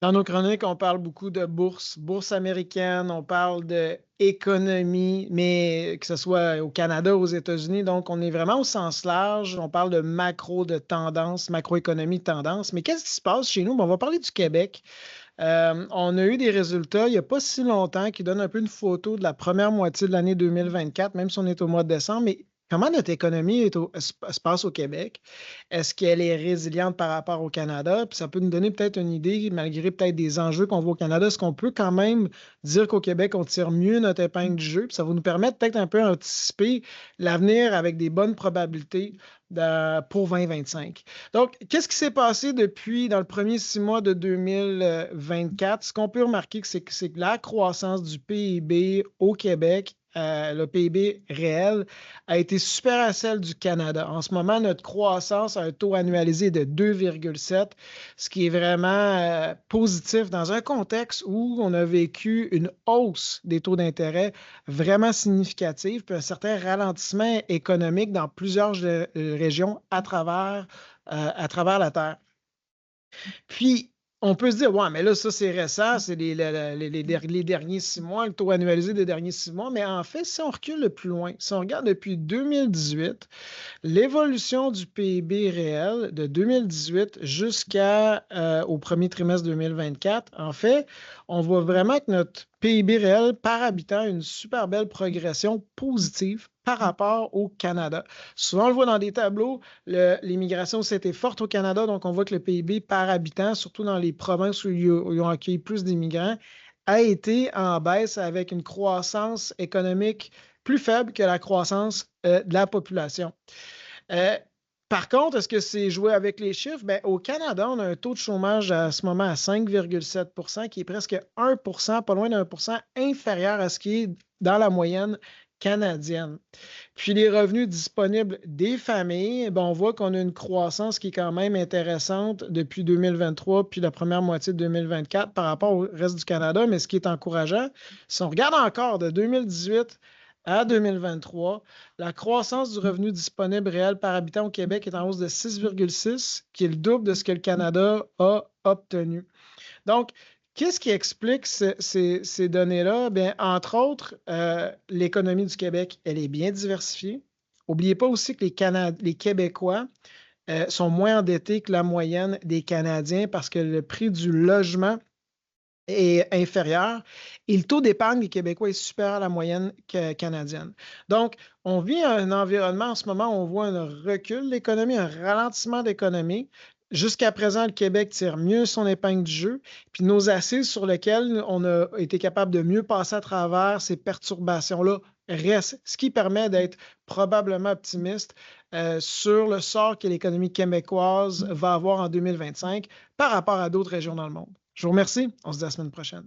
Dans nos chroniques, on parle beaucoup de bourse, bourse américaine, on parle d'économie, mais que ce soit au Canada ou aux États-Unis. Donc, on est vraiment au sens large. On parle de macro, de tendance, macroéconomie de tendance. Mais qu'est-ce qui se passe chez nous? Bon, on va parler du Québec. On a eu des résultats il n'y a pas si longtemps qui donnent un peu une photo de la première moitié de l'année 2024, même si on est au mois de décembre. Mais comment notre économie se passe au Québec? Est-ce qu'elle est résiliente par rapport au Canada? Puis ça peut nous donner peut-être une idée, malgré peut-être des enjeux qu'on voit au Canada. Est-ce qu'on peut quand même dire qu'au Québec, on tire mieux notre épingle du jeu? Puis ça va nous permettre peut-être un peu d'anticiper l'avenir avec des bonnes probabilités pour 2025. Donc, qu'est-ce qui s'est passé depuis dans le premier 6 mois de 2024? Ce qu'on peut remarquer, c'est que la croissance du PIB au Québec, le PIB réel, a été supérieure à celle du Canada. En ce moment, notre croissance a un taux annualisé de 2,7, ce qui est vraiment positif dans un contexte où on a vécu une hausse des taux d'intérêt vraiment significative, puis un certain ralentissement économique dans plusieurs régions à travers la Terre. Puis, on peut se dire, ouais, mais là, ça, c'est récent, c'est les derniers 6 mois, le taux annualisé des derniers 6 mois. Mais en fait, si on recule le plus loin, si on regarde depuis 2018, l'évolution du PIB réel de 2018 jusqu'au premier trimestre 2024, en fait, on voit vraiment que notre PIB réel par habitant a une super belle progression positive par rapport au Canada. Souvent, on le voit dans des tableaux, l'immigration c'était forte au Canada, donc on voit que le PIB par habitant, surtout dans les provinces où ils ont accueilli plus d'immigrants, a été en baisse avec une croissance économique plus faible que la croissance de la population. Euh, Par contre, est-ce que c'est joué avec les chiffres? Bien, au Canada, on a un taux de chômage à ce moment à 5,7 qui est presque 1 pas loin d'1 inférieur à ce qui est dans la moyenne canadienne. Puis les revenus disponibles des familles, bien, on voit qu'on a une croissance qui est quand même intéressante depuis 2023 puis la première moitié de 2024 par rapport au reste du Canada. Mais ce qui est encourageant, si on regarde encore de 2018 à 2023, la croissance du revenu disponible réel par habitant au Québec est en hausse de 6,6, qui est le double de ce que le Canada a obtenu. Donc, qu'est-ce qui explique ces données-là? Bien, entre autres, l'économie du Québec, elle est bien diversifiée. N'oubliez pas aussi que les Québécois sont moins endettés que la moyenne des Canadiens parce que le prix du logement est inférieur et le taux d'épargne des Québécois est supérieur à la moyenne canadienne. Donc, on vit un environnement en ce moment où on voit un recul de l'économie, un ralentissement de l'économie. Jusqu'à présent, le Québec tire mieux son épingle du jeu, puis nos assises sur lesquelles on a été capable de mieux passer à travers ces perturbations-là restent, ce qui permet d'être probablement optimiste sur le sort que l'économie québécoise va avoir en 2025 par rapport à d'autres régions dans le monde. Je vous remercie. On se dit à la semaine prochaine.